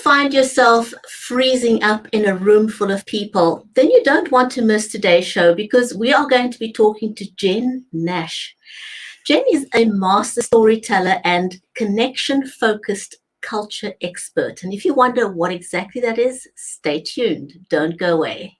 find yourself freezing up in a room full of people, then you don't want to miss today's show, because we are going to be talking to Jen Nash. Jen is a master storyteller and connection-focused culture expert. And if you wonder what exactly that is, stay tuned. Don't go away.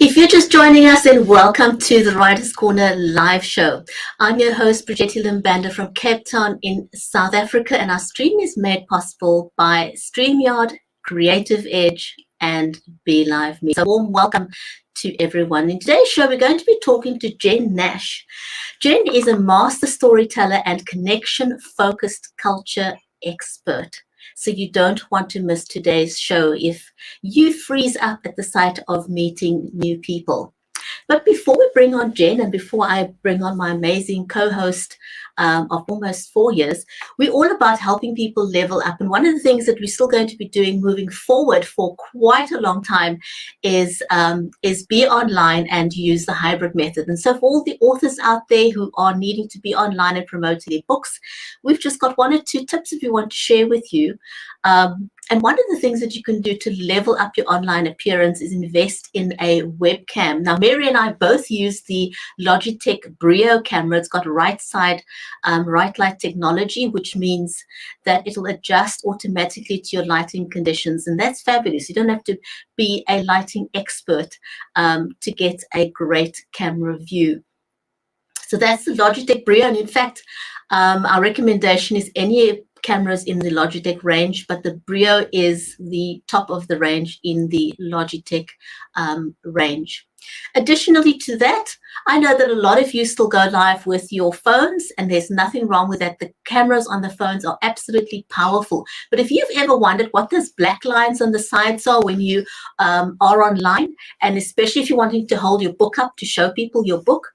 If you're just joining us, then welcome to the Writers' Corner live show. I'm your host, Brigitte Limbanda from Cape Town in South Africa, and our stream is made possible by StreamYard, Creative Edge, and BeLive Me. So warm welcome to everyone. In today's show, we're going to be talking to Jen Nash. Jen is a master storyteller and connection-focused culture expert. So you don't want to miss today's show if you freeze up at the sight of meeting new people. But before we bring on Jen, and before I bring on my amazing co-host of almost 4 years, we're all about helping people level up. And one of the things that we're still going to be doing moving forward for quite a long time is be online and use the hybrid method. And so for all the authors out there who are needing to be online and promoting their books, we've just got 1 or 2 tips that we want to share with you. And one of the things that you can do to level up your online appearance is invest in a webcam. Now, Mary and I both use the Logitech Brio camera. It's got right side, right light technology, which means that it'll adjust automatically to your lighting conditions. And that's fabulous. You don't have to be a lighting expert to get a great camera view. So that's the Logitech Brio. And in fact, our recommendation is any cameras in the Logitech range, but the Brio is the top of the range in the Logitech range. Additionally to that, I know that a lot of you still go live with your phones, and there's nothing wrong with that. The cameras on the phones are absolutely powerful. But if you've ever wondered what those black lines on the sides are when you are online, and especially if you're wanting to hold your book up to show people your book,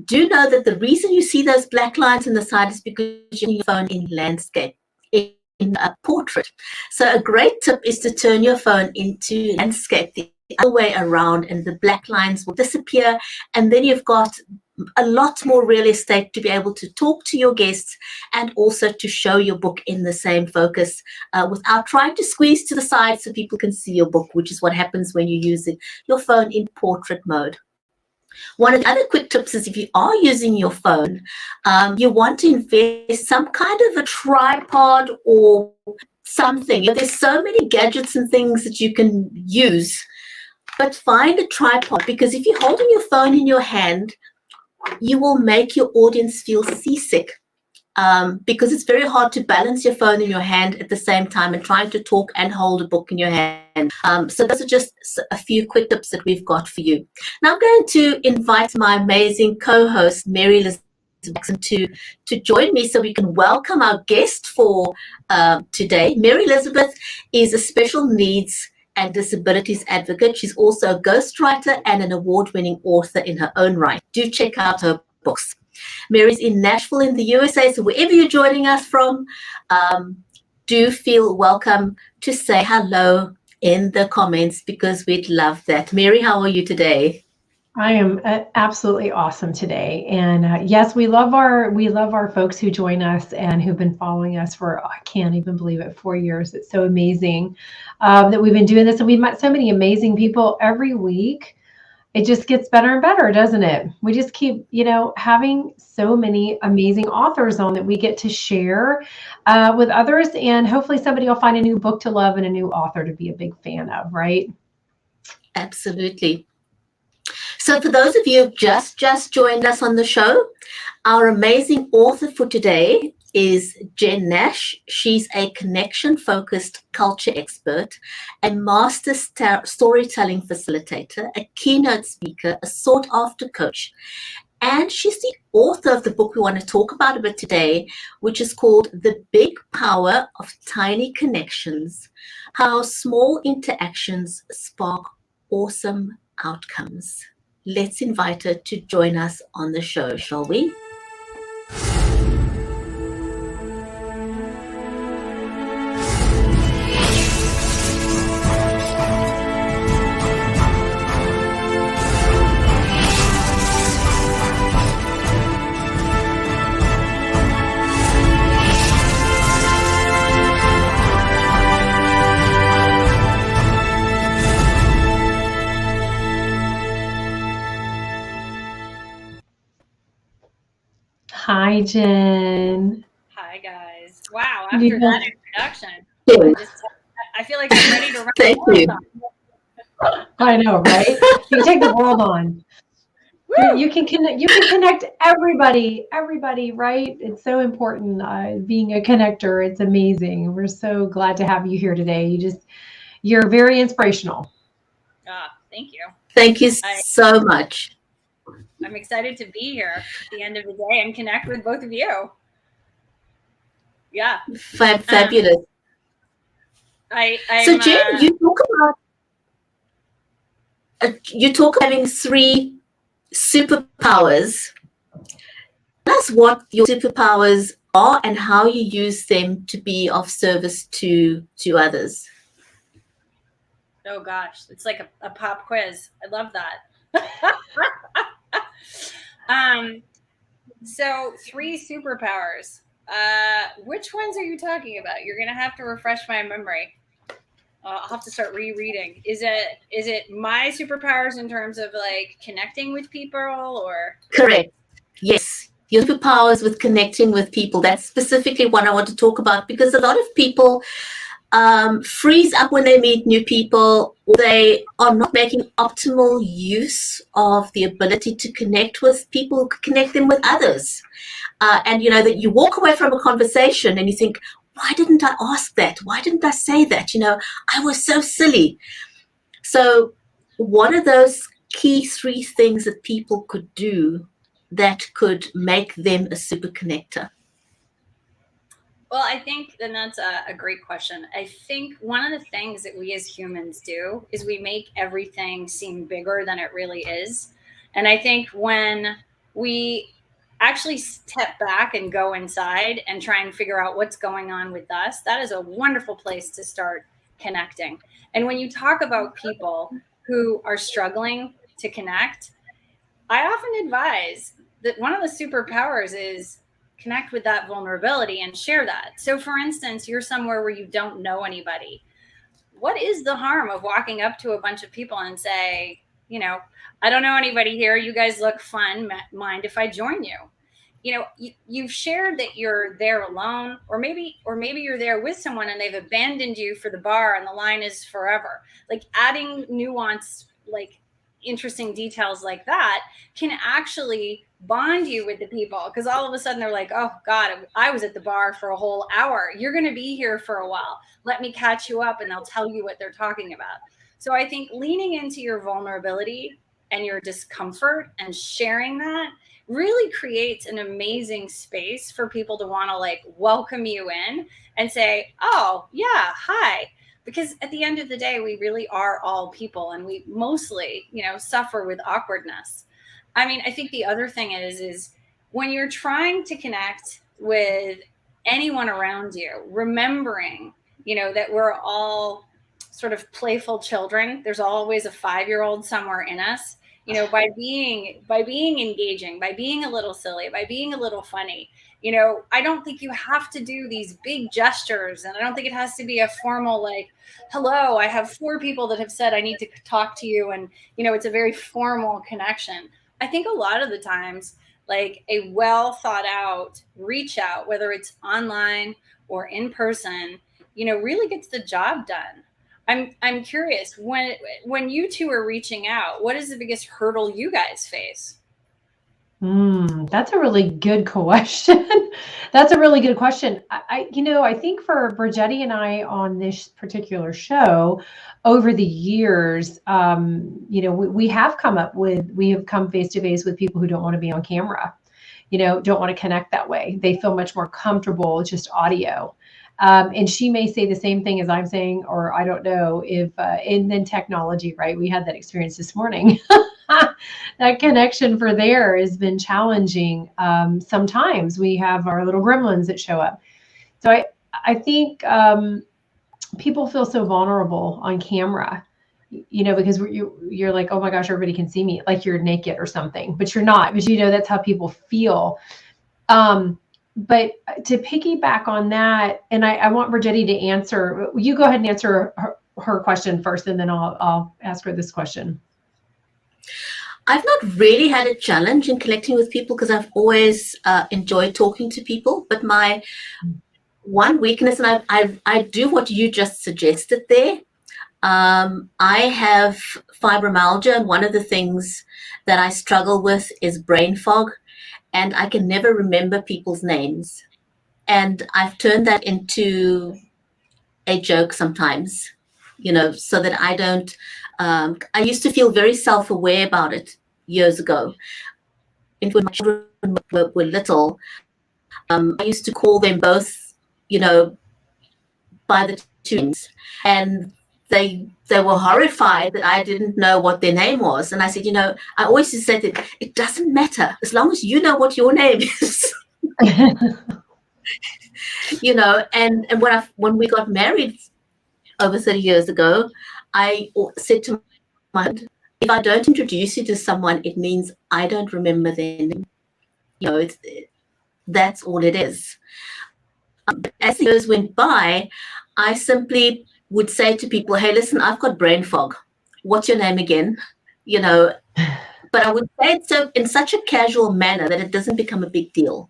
do know that the reason you see those black lines on the side is because you're using your phone in landscape, in a portrait. So a great tip is to turn your phone into landscape the other way around, and the black lines will disappear, and then you've got a lot more real estate to be able to talk to your guests and also to show your book in the same focus without trying to squeeze to the side so people can see your book, which is what happens when you're using your phone in portrait mode. One of the other quick tips is if you are using your phone, you want to invest some kind of a tripod or something. There's so many gadgets and things that you can use, but find a tripod, because if you're holding your phone in your hand, you will make your audience feel seasick. Because it's very hard to balance your phone in your hand at the same time and trying to talk and hold a book in your hand. So those are just a few quick tips that we've got for you. Now I'm going to invite my amazing co-host, Mary Elizabeth Jackson, to join me so we can welcome our guest for today. Mary Elizabeth is a special needs and disabilities advocate. She's also a ghostwriter and an award-winning author in her own right. Do check out her books. Mary's in Nashville in the USA, so wherever you're joining us from, do feel welcome to say hello in the comments, because we'd love that. Mary, how are you today? I am absolutely awesome today, and yes, we love our folks who join us and who've been following us for, I can't even believe it, 4 years. It's so amazing that we've been doing this, and we've met so many amazing people every week. It just gets better and better, doesn't it? We just keep, having so many amazing authors on that we get to share with others, and hopefully somebody will find a new book to love and a new author to be a big fan of, right? Absolutely. So for those of you who've just joined us on the show, our amazing author for today is Jen Nash. She's a connection-focused culture expert, a master storytelling facilitator, a keynote speaker, a sought-after coach. And she's the author of the book we want to talk about a bit today, which is called The Big Power of Tiny Connections: How Small Interactions Spark Awesome Outcomes. Let's invite her to join us on the show, shall we? Hi, Jen. Hi, guys. Wow, after that introduction, I feel like I'm ready to run Thank you. I know, right? You can take the world on. You can connect everybody, right? It's so important, being a connector. It's amazing. We're so glad to have you here today. You're very inspirational. Thank you. Thank you so much. I'm excited to be here at the end of the day and connect with both of you. Yeah. Fabulous. So Jen, you talk about having 3 superpowers. Tell us what your superpowers are and how you use them to be of service to others. Oh gosh, it's like a pop quiz. I love that. So 3 superpowers. Which ones are you talking about? You're gonna have to refresh my memory. I'll have to start rereading. Is it my superpowers in terms of like connecting with people, or? Correct. Yes. Your superpowers with connecting with people. That's specifically what I want to talk about, because a lot of people freeze up when they meet new people, or they are not making optimal use of the ability to connect with people, connect them with others. And you know that you walk away from a conversation and you think, why didn't I ask that? Why didn't I say that? You know, I was so silly. So what are those key 3 things that people could do that could make them a super connector? Well, I think, and that's a great question. I think one of the things that we as humans do is we make everything seem bigger than it really is. And I think when we actually step back and go inside and try and figure out what's going on with us, that is a wonderful place to start connecting. And when you talk about people who are struggling to connect, I often advise that one of the superpowers is connect with that vulnerability and share that. So for instance, you're somewhere where you don't know anybody. What is the harm of walking up to a bunch of people and say, you know, I don't know anybody here. You guys look fun. Mind if I join you? You know, you've shared that you're there alone, or maybe you're there with someone and they've abandoned you for the bar and the line is forever. Like adding nuance, like interesting details like that can actually bond you with the people, because all of a sudden they're like, oh God, I was at the bar for a whole hour. You're going to be here for a while. Let me catch you up, and they'll tell you what they're talking about. So I think leaning into your vulnerability and your discomfort and sharing that really creates an amazing space for people to want to like welcome you in and say, oh yeah, hi. Because at the end of the day, we really are all people, and we mostly, you know, suffer with awkwardness. I mean, I think the other thing is when you're trying to connect with anyone around you, remembering, you know, that we're all sort of playful children. There's always a 5-year-old somewhere in us. You know, by being engaging, by being a little silly, by being a little funny, you know, I don't think you have to do these big gestures, and I don't think it has to be a formal like, hello, I have 4 people that have said I need to talk to you, and you know, it's a very formal connection. I think a lot of the times, like a well thought out reach out, whether it's online or in person, you know, really gets the job done. I'm curious, when you two are reaching out, what is the biggest hurdle you guys face? That's a really good question. That's a really good question. I think for Brigetti and I on this particular show, over the years, we have come face to face with people who don't want to be on camera, don't want to connect that way. They feel much more comfortable with just audio. And she may say the same thing as I'm saying, or I don't know if, and then technology, right? We had that experience this morning. That connection for there has been challenging. Sometimes we have our little gremlins that show up. So I think people feel so vulnerable on camera, because you're like, oh my gosh, everybody can see me, like you're naked or something, but you're not, because that's how people feel. But to piggyback on that, and I want Brigetti to answer. You go ahead and answer her question first, and then I'll ask her this question. I've not really had a challenge in connecting with people because I've always enjoyed talking to people. But my one weakness, and I do what you just suggested there. I have fibromyalgia, and one of the things that I struggle with is brain fog, and I can never remember people's names. And I've turned that into a joke sometimes, so that I don't. I used to feel very self-aware about it years ago. And when my children were little, I used to call them both, by the two names, and they were horrified that I didn't know what their name was. And I said, I always just said that it doesn't matter as long as you know what your name is. And when we got married over 30 years ago, I said to my husband, if I don't introduce you to someone, it means I don't remember their name. That's all it is. As the years went by, I simply would say to people, hey, listen, I've got brain fog. What's your name again? But I would say it so in such a casual manner that it doesn't become a big deal.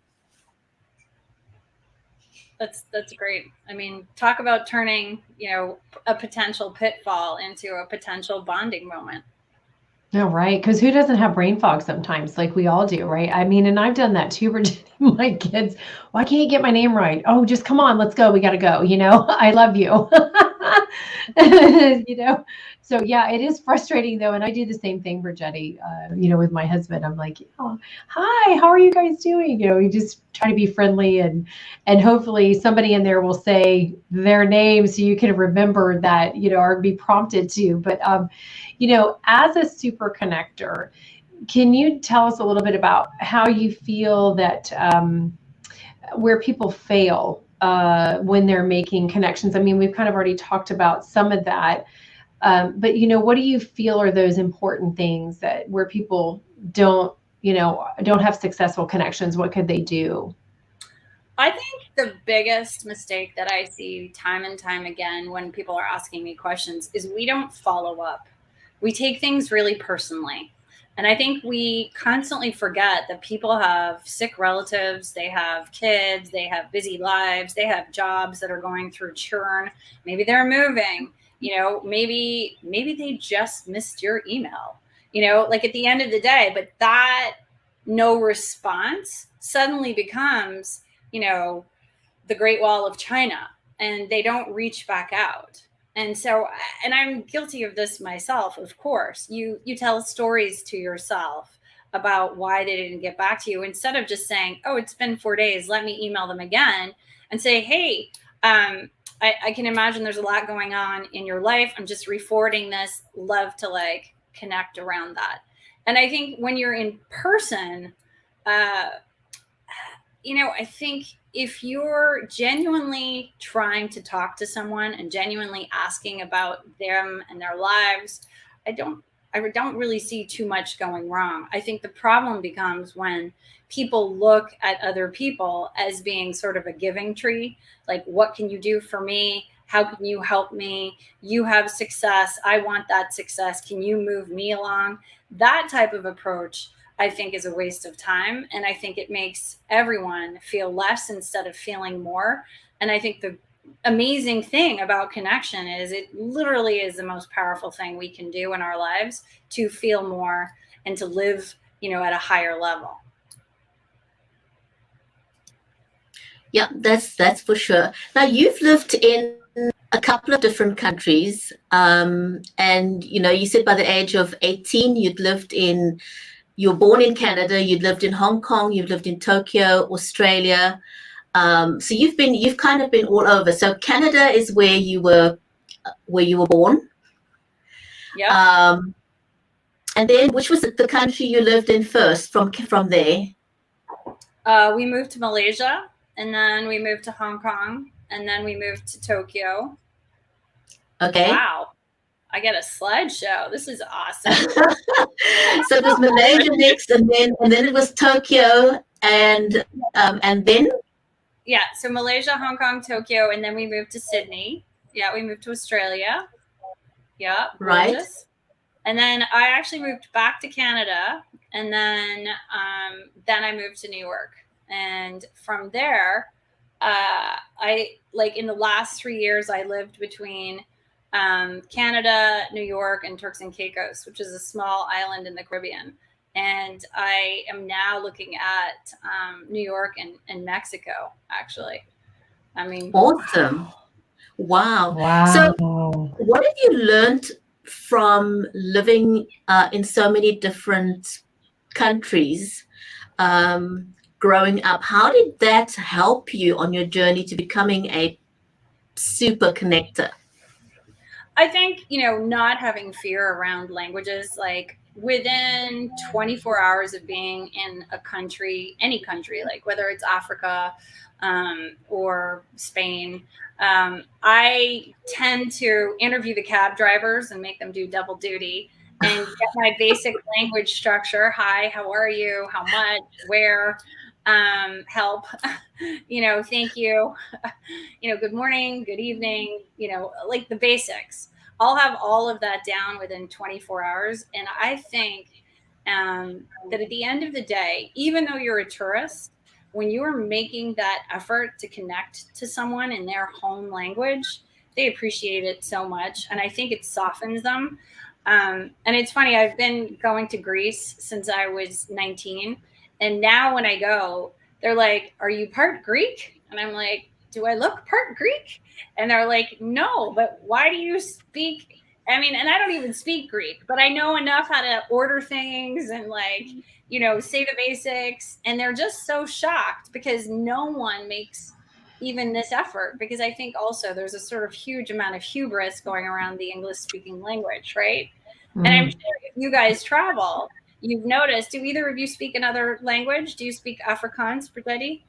That's great. I mean, talk about turning, a potential pitfall into a potential bonding moment. No, right. Because who doesn't have brain fog sometimes? Like we all do, right? I mean, and I've done that too, Virginia. My kids, why can't you get my name right? Oh, just come on, let's go. We got to go. I love you. So yeah, it is frustrating though. And I do the same thing, Brigetti, with my husband. I'm like, hi, how are you guys doing? We just try to be friendly and hopefully somebody in there will say their name so you can remember that, or be prompted to. But, as a super connector, can you tell us a little bit about how you feel that where people fail when they're making connections? I mean, we've kind of already talked about some of that, but what do you feel are those important things that where people don't have successful connections? What could they do? I think the biggest mistake that I see time and time again when people are asking me questions is we don't follow up. We take things really personally. And I think we constantly forget that people have sick relatives, they have kids, they have busy lives, they have jobs that are going through churn. Maybe they're moving, maybe they just missed your email, like at the end of the day. But that no response suddenly becomes, the Great Wall of China, and they don't reach back out. And so, and I'm guilty of this myself, of course. You tell stories to yourself about why they didn't get back to you, instead of just saying, oh, it's been 4 days, let me email them again and say, hey, I can imagine there's a lot going on in your life. I'm just re-forwarding this. Love to connect around that. And I think when you're in person, I think if you're genuinely trying to talk to someone and genuinely asking about them and their lives, I don't really see too much going wrong. I think the problem becomes when people look at other people as being sort of a giving tree. Like, what can you do for me? How can you help me? You have success. I want that success. Can you move me along? That type of approach, I think, is a waste of time. And I think it makes everyone feel less instead of feeling more. And I think the amazing thing about connection is it literally is the most powerful thing we can do in our lives to feel more and to live, at a higher level. Yeah, that's for sure. Now you've lived in a couple of different countries, and you said by the age of 18 you were born in Canada, you'd lived in Hong Kong, you've lived in Tokyo, Australia. So you've kind of been all over. So Canada is where you were born. Yep. And then which was the country you lived in first from there? We moved to Malaysia, and then we moved to Hong Kong, and then we moved to Tokyo. Okay. Wow. I get a slideshow. This is awesome. So it was Malaysia next, and then it was Tokyo, and then yeah. So Malaysia, Hong Kong, Tokyo, and then we moved to Sydney. Yeah, we moved to Australia. Yeah, gorgeous. Right. And then I actually moved back to Canada, and then I moved to New York, and from there, I like in the last 3 years I lived between Canada, New York, and Turks and Caicos, which is a small island in the Caribbean. And I am now looking at New York and Mexico, actually. I mean, Awesome. Wow. Wow. So what have you learned from living in so many different countries growing up? How did that help you on your journey to becoming a super connector? I think, not having fear around languages, like within 24 hours of being in a country, any country, like whether it's Africa or Spain, I tend to interview the cab drivers and make them do double duty and get my basic language structure. Hi, how are you? How much? Where? Help. Thank you. Good morning, good evening, like the basics. I'll have all of that down within 24 hours. And I think that at the end of the day, even though you're a tourist, when you are making that effort to connect to someone in their home language, they appreciate it so much. And I think it softens them. And it's funny, I've been going to Greece since I was 19. And now when I go, they're like, "Are you part Greek?" And I'm like, "Do I look part Greek?" And they're like, "No, but why do you speak?" I mean, and I don't even speak Greek, but I know enough how to order things and say the basics. And they're just so shocked because no one makes even this effort, because I think also there's a sort of huge amount of hubris going around the English speaking language, right? And I'm sure if you guys travel, you've noticed, do either of you speak another language? Do you speak Afrikaans, Brigitte?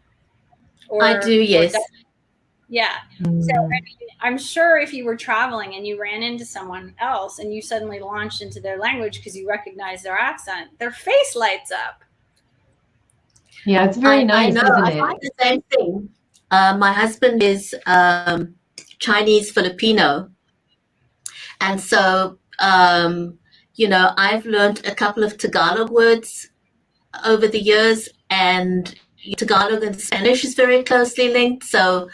I do, yes. Yeah. So I mean, I'm sure if you were traveling and you ran into someone else and you suddenly launched into their language because you recognize their accent, their face lights up. Yeah, it's very nice, isn't it? I find the same thing. My husband is Chinese Filipino, and so I've learned a couple of Tagalog words over the years, and Tagalog and Spanish is very closely linked. So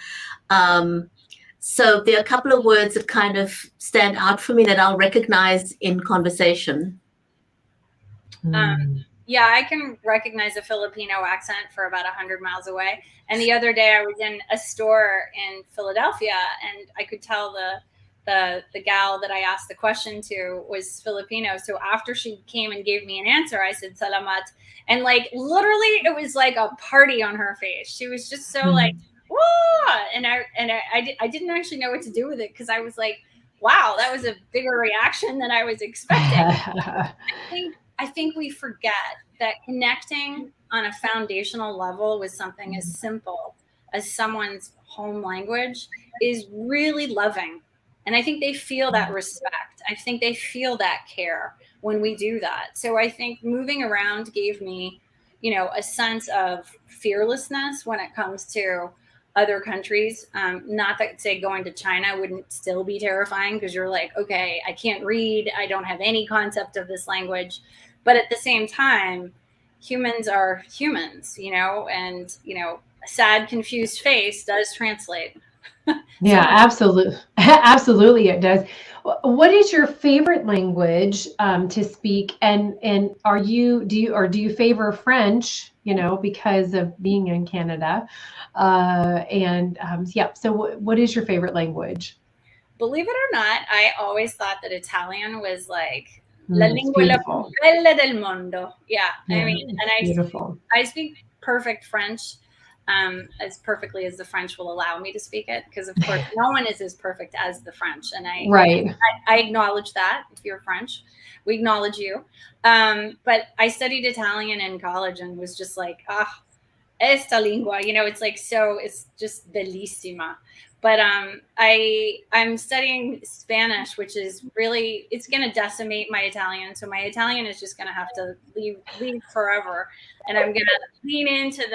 there are a couple of words that kind of stand out for me that I'll recognize in conversation. Yeah, I can recognize a Filipino accent for about 100 miles away. And the other day I was in a store in Philadelphia, and I could tell the gal that I asked the question to was Filipino. So after she came and gave me an answer, I said salamat, and like literally it was like a party on her face. She was just so like, whoa! And I didn't actually know what to do with it, because I was like, wow, that was a bigger reaction than I was expecting. I think we forget that connecting on a foundational level with something as simple as someone's home language is really loving. And I think they feel that respect. I think they feel that care when we do that. So I think moving around gave me, a sense of fearlessness when it comes to other countries. Not that, say, going to China wouldn't still be terrifying, because you're like, okay, I can't read, I don't have any concept of this language. But at the same time, humans are humans, and a sad, confused face does translate. Yeah, absolutely. Absolutely, it does. What is your favorite language to speak? And do you favor French? You know, because of being in Canada, yeah. So, what is your favorite language? Believe it or not, I always thought that Italian was like la It's lingua la più beautiful. bella del mondo. Yeah, I Yeah, mean, and it's beautiful. I speak perfect French, as perfectly as the French will allow me to speak it, because of course no one is as perfect as the French, and Right. I acknowledge that. If you're French, we acknowledge you. But I studied Italian in college and was just like, ah, esta lingua, you know, it's like, so it's just bellissima. But I'm studying Spanish, which is really, it's going to decimate my Italian. So my Italian is just going to have to leave forever, and I'm going to lean into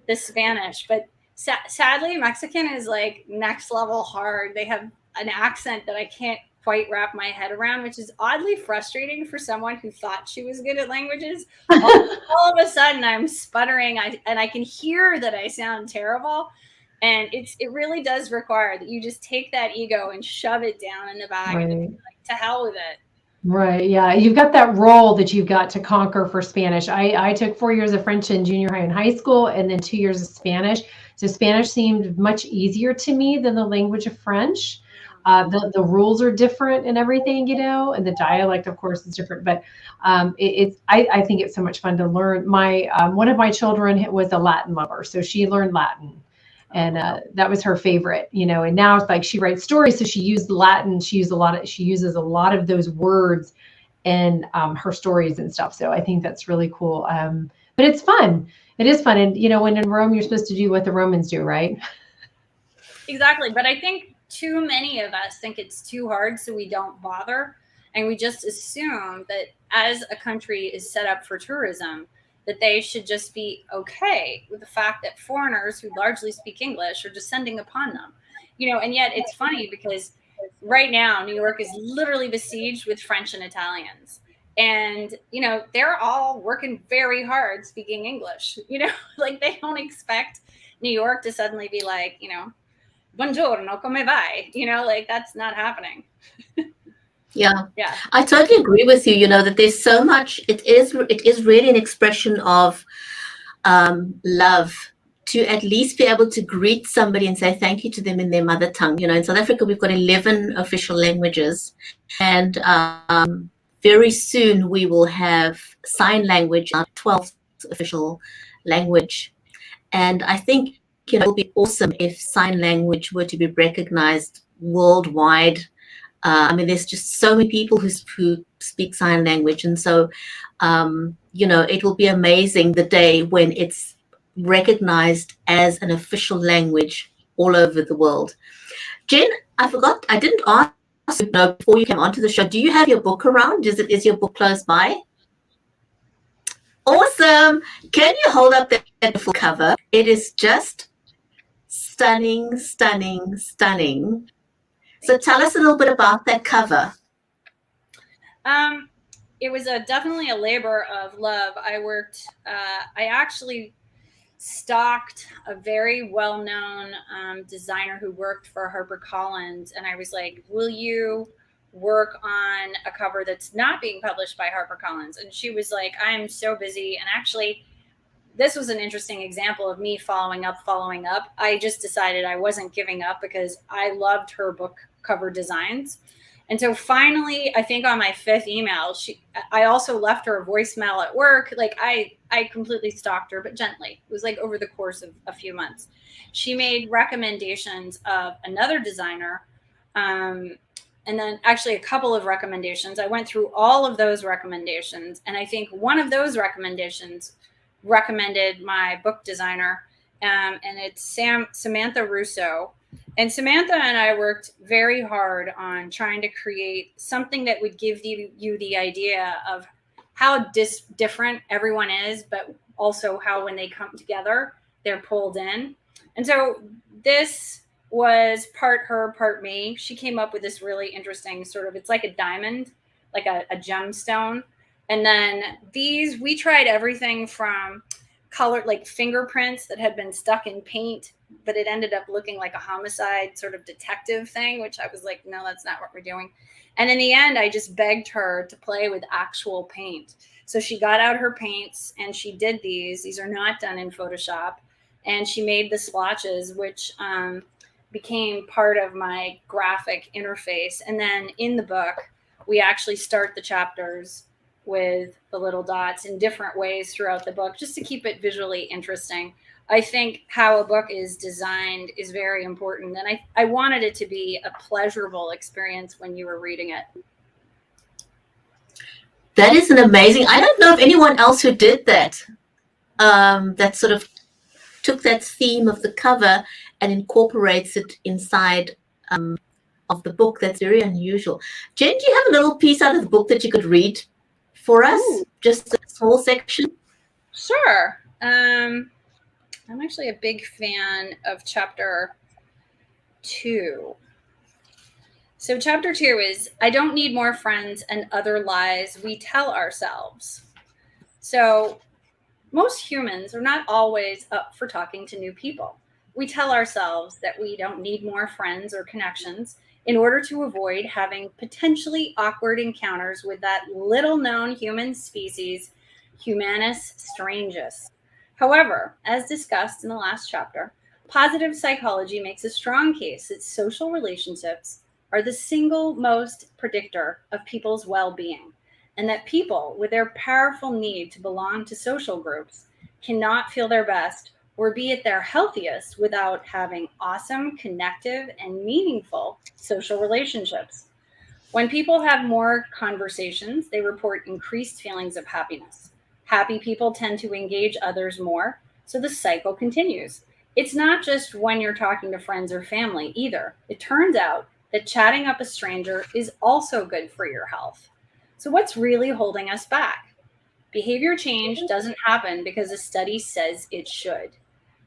the Spanish. But sadly, Mexican is like next level hard. They have an accent that I can't quite wrap my head around, which is oddly frustrating for someone who thought she was good at languages. All of a sudden I'm sputtering, and I can hear that I sound terrible. And it really does require that you just take that ego and shove it down in the bag and just Right. be like, to hell with it. Right. Yeah. You've got that role that you've got to conquer for Spanish. I took 4 years of French in junior high and high school, and then 2 years of Spanish. So Spanish seemed much easier to me than the language of French. The rules are different and everything, you know, and the dialect, of course, is different. But I think it's so much fun to learn. My one of my children was a Latin lover, so she learned Latin, and that was her favorite, you know. And now it's like she writes stories, so she used Latin. She uses a lot of those words in her stories and stuff. So I think that's really cool. But it's fun. It is fun, and you know, when in Rome, you're supposed to do what the Romans do, right? Exactly. But I think too many of us think it's too hard, so we don't bother. And we just assume that as a country is set up for tourism, that they should just be okay with the fact that foreigners who largely speak English are descending upon them. You know, and yet it's funny because right now New York is literally besieged with French and Italians. And, you know, they're all working very hard speaking English. You know, like they don't expect New York to suddenly be like, you know, buongiorno, come vai? You know, like that's not happening. Yeah, Yeah. I totally agree with you. You know that there's so much. It is really an expression of love to at least be able to greet somebody and say thank you to them in their mother tongue. You know, in South Africa we've got 11 official languages, and very soon we will have sign language, our 12th official language. And I think, you know, it would be awesome if sign language were to be recognized worldwide. I mean, there's just so many people who speak sign language. And so, you know, it will be amazing the day when it's recognized as an official language all over the world. Jen, I forgot, I didn't ask you, before you came onto the show, do you have your book around? Is your book close by? Awesome. Can you hold up that full cover? It is just stunning, stunning, stunning. So tell us a little bit about that cover. It was definitely a labor of love. I actually stalked a very well-known designer who worked for HarperCollins, and I was like, will you work on a cover that's not being published by HarperCollins? And she was like, I'm so busy. And actually, this was an interesting example of me following up. I just decided I wasn't giving up because I loved her book cover designs. And so finally, I think on my fifth email, I also left her a voicemail at work. Like I completely stalked her, but gently. It was like over the course of a few months. She made recommendations of another designer, and then actually a couple of recommendations. I went through all of those recommendations, and I think one of those recommendations recommended my book designer, and it's Samantha Russo. And Samantha and I worked very hard on trying to create something that would give you the idea of how different everyone is, but also how when they come together, they're pulled in. And so this was part her, part me. She came up with this really interesting sort of, it's like a diamond, like a gemstone. And then we tried everything from colored like fingerprints that had been stuck in paint, but it ended up looking like a homicide sort of detective thing, which I was like, no, that's not what we're doing. And in the end, I just begged her to play with actual paint. So she got out her paints and she did these. These are not done in Photoshop. And she made the splotches, which became part of my graphic interface. And then in the book, we actually start the chapters with the little dots in different ways throughout the book, just to keep it visually interesting. I think how a book is designed is very important. And I wanted it to be a pleasurable experience when you were reading it. That is an amazing, I don't know of anyone else who did that, that sort of took that theme of the cover and incorporates it inside of the book. That's very unusual. Jen, do you have a little piece out of the book that you could read for us? Ooh. Just a small section? Sure. I'm actually a big fan of chapter 2. So chapter 2 is, I don't need more friends and other lies we tell ourselves. So most humans are not always up for talking to new people. We tell ourselves that we don't need more friends or connections in order to avoid having potentially awkward encounters with that little known human species, Humanus Strangus. However, as discussed in the last chapter, positive psychology makes a strong case that social relationships are the single most predictor of people's well-being, and that people with their powerful need to belong to social groups cannot feel their best or be at their healthiest without having awesome, connective, and meaningful social relationships. When people have more conversations, they report increased feelings of happiness. Happy people tend to engage others more, so the cycle continues. It's not just when you're talking to friends or family either. It turns out that chatting up a stranger is also good for your health. So what's really holding us back? Behavior change doesn't happen because a study says it should.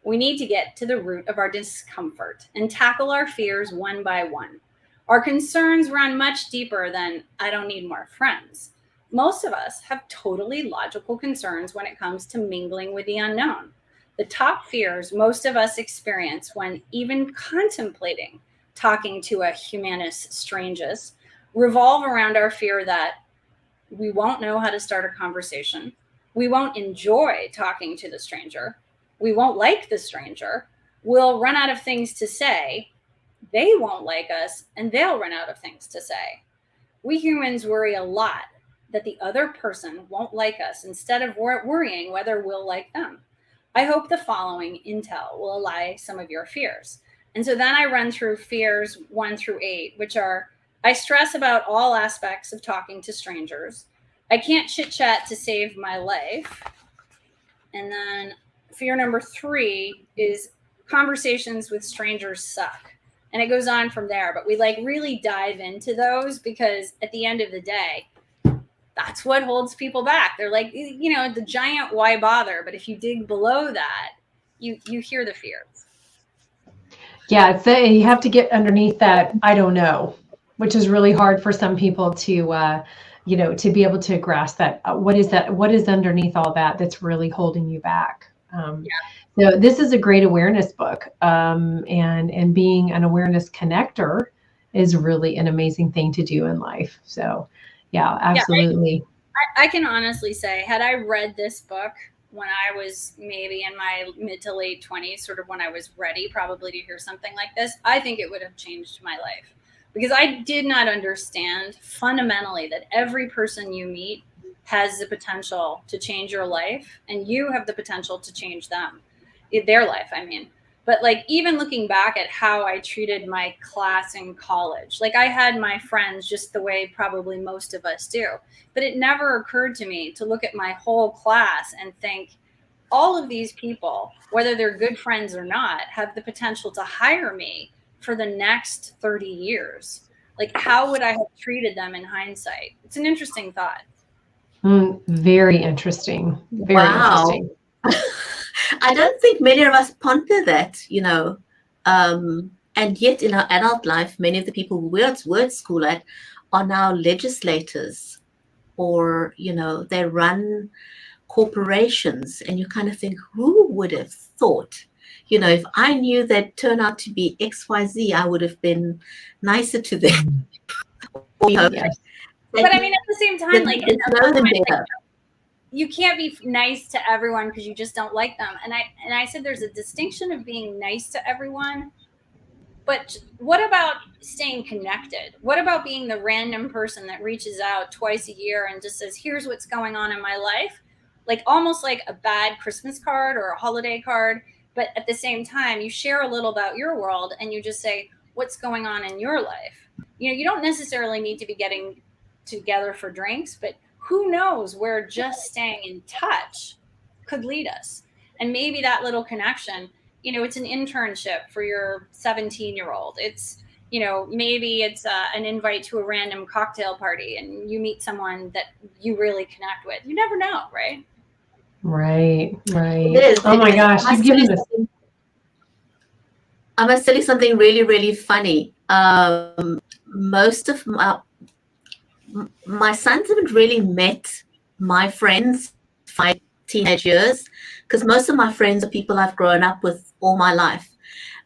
We need to get to the root of our discomfort and tackle our fears one by one. Our concerns run much deeper than, I don't need more friends. Most of us have totally logical concerns when it comes to mingling with the unknown. The top fears most of us experience when even contemplating talking to a Humanus Strangus revolve around our fear that we won't know how to start a conversation, we won't enjoy talking to the stranger, we won't like the stranger, we'll run out of things to say, they won't like us, and they'll run out of things to say. We humans worry a lot that the other person won't like us instead of worrying whether we'll like them. I hope the following intel will allay some of your fears. And so then I run through fears 1 through 8, which are, I stress about all aspects of talking to strangers. I can't chit chat to save my life. And then fear number 3 is conversations with strangers suck. And it goes on from there, but we really dive into those because at the end of the day, that's what holds people back. They're like, the giant why bother? But if you dig below that, you hear the fears. Yeah, you have to get underneath that I don't know, which is really hard for some people to, to be able to grasp that. What is underneath all that that's really holding you back? So this is a great awareness book, and being an awareness connector is really an amazing thing to do in life. So, yeah, absolutely. Yeah, I can honestly say, had I read this book when I was maybe in my mid to late 20s, sort of when I was ready probably to hear something like this, I think it would have changed my life. Because I did not understand fundamentally that every person you meet has the potential to change your life, and you have the potential to change them, their life, I mean. But even looking back at how I treated my class in college, I had my friends just the way probably most of us do. But it never occurred to me to look at my whole class and think, all of these people, whether they're good friends or not, have the potential to hire me for the next 30 years. How would I have treated them in hindsight? It's an interesting thought. Very interesting. Very interesting. I don't think many of us ponder that, and yet in our adult life, many of the people we were at school at are now legislators, or, they run corporations, and you kind of think, who would have thought? You know, if I knew they'd turn out to be XYZ, I would have been nicer to them. Or, you know, Yes. But I mean, at the same time, like, know them better. you can't be nice to everyone because you just don't like them. And I said there's a distinction of being nice to everyone, but what about staying connected? What about being the random person that reaches out twice a year and just says, here's what's going on in my life? Like almost like a bad Christmas card or a holiday card. But at the same time, you share a little about your world and you just say, what's going on in your life? You know, you don't necessarily need to be getting together for drinks, but who knows where just staying in touch could lead us. And maybe that little connection, you know, it's an internship for your 17-year-old. It's, you know, maybe it's an invite to a random cocktail party and you meet someone that you really connect with. You never know, right? Right. It is. Oh my gosh, you've given us. I must tell you something really, really funny. Most of my sons haven't really met my friends my teenage years, because most of my friends are people I've grown up with all my life.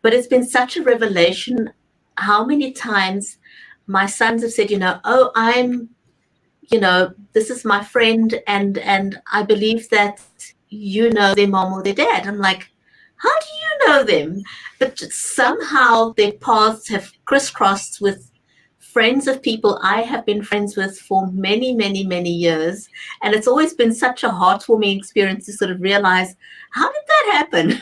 But it's been such a revelation how many times my sons have said, you know, oh, I'm, you know, this is my friend, and I believe that you know their mom or their dad. I'm like, how do you know them? But somehow their paths have crisscrossed with friends of people I have been friends with for many, many, many years. And it's always been such a heartwarming experience to sort of realize, how did that happen?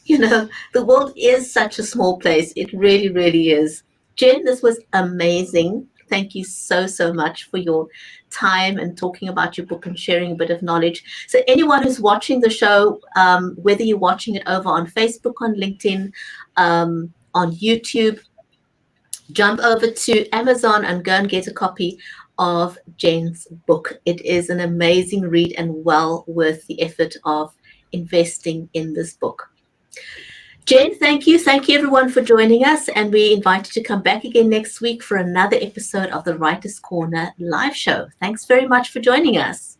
You know, the world is such a small place. It really, really is. Jen, this was amazing. Thank you so, so much for your time and talking about your book and sharing a bit of knowledge. So anyone who's watching the show, whether you're watching it over on Facebook, on LinkedIn, on YouTube, jump over to Amazon and go and get a copy of Jen's book. It is an amazing read and well worth the effort of investing in this book. Jen, thank you. Thank you, everyone, for joining us. And we invite you to come back again next week for another episode of the Writer's Corner live show. Thanks very much for joining us.